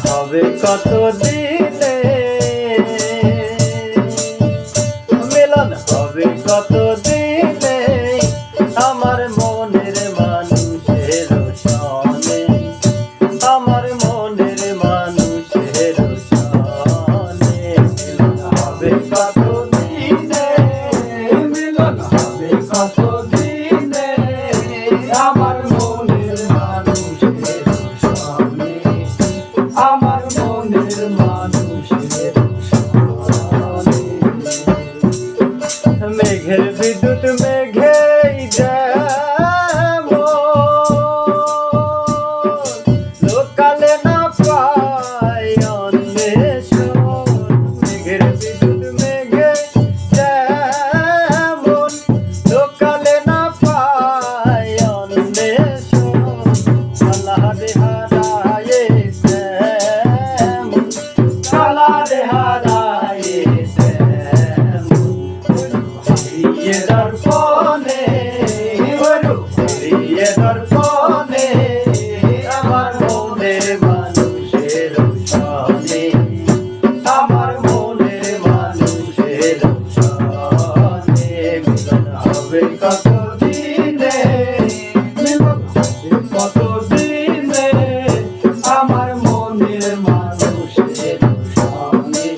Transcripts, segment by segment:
হবে কত দিনে, মিলন হবে কত দিনে আমার মনের মানুষের সনে, আমার মনের মানুষের সনে। মিলন হবে কত দিনে, মিলন হবে কত দিনে আমার মনের মানুষের সনে, আমার মনের মানুষের সনে। মেঘের বিদ্যুৎ মেঘেই লোকালে না পায় অন্বেষণ, মেঘের বিদ্যুৎ মেঘে যেমন লোকালে না পায় অন্বেষণ। কালারে হারায়ে তেমন, কালারে হারায়ে দর্পণে দর্পণে আমার মনের মানুষের সনে, আমার মনের মানুষের সনে। মিলন হবে কত দিনে, মিলন হবে কত দিনে আমার মনের মানুষের সনে,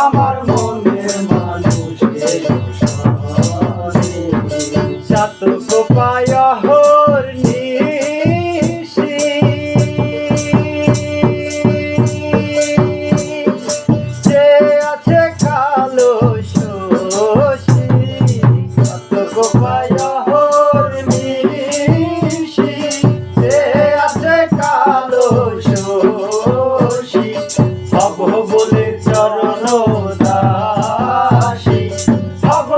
আমার মনের মানুষের সাত গোপায় হর নিশি, যে আছে কালো শশী, সাত গোপায় হর নিশি, যে আছে কালো শশী। হব বলে চরণ দাসী, হব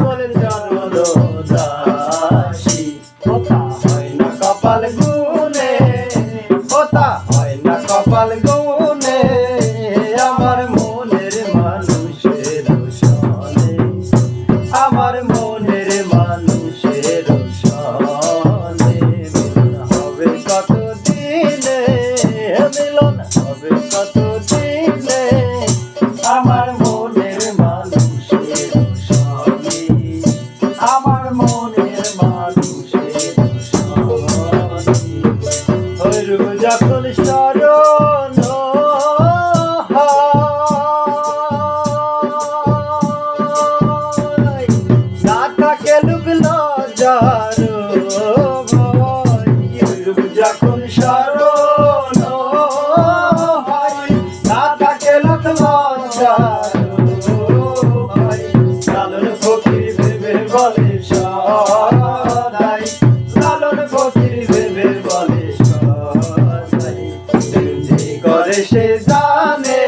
বলে চরণ দাসী। ওটা হয় না কপাল গুনে, ওটা হয় না কপাল গুনে আমার মনের মানুষের সনে, আমার মনের মানুষের সনে। মিলন হবে কত দিনে, মিলন হবে কত দিনে আমার মনের মানুষের সনে, আমার মনের মানুষের সনে। হইরু যখন শরণ হয়, না থাকে লুক লজ্জার ভয়। হইরু যখন শরণ হয়, না থাকে লুক লজ্জার ভয়। লালন ফকির ভেবে বলে সদাই, লালন ফকির ভেবে বলে সদাই। যে করে সে জানে,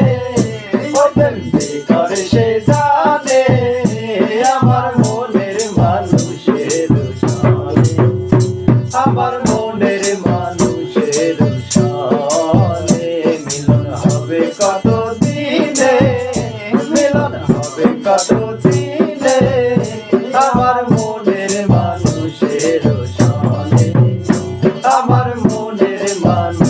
যে করে সে জানে আমার মনের মানুষের সনে, আমার মনের মানুষের সনে। মিলন হবে কত দিনে, মিলন হবে কত দিনে আমার মনের মানুষের সনে, আমার মনের মানুষ।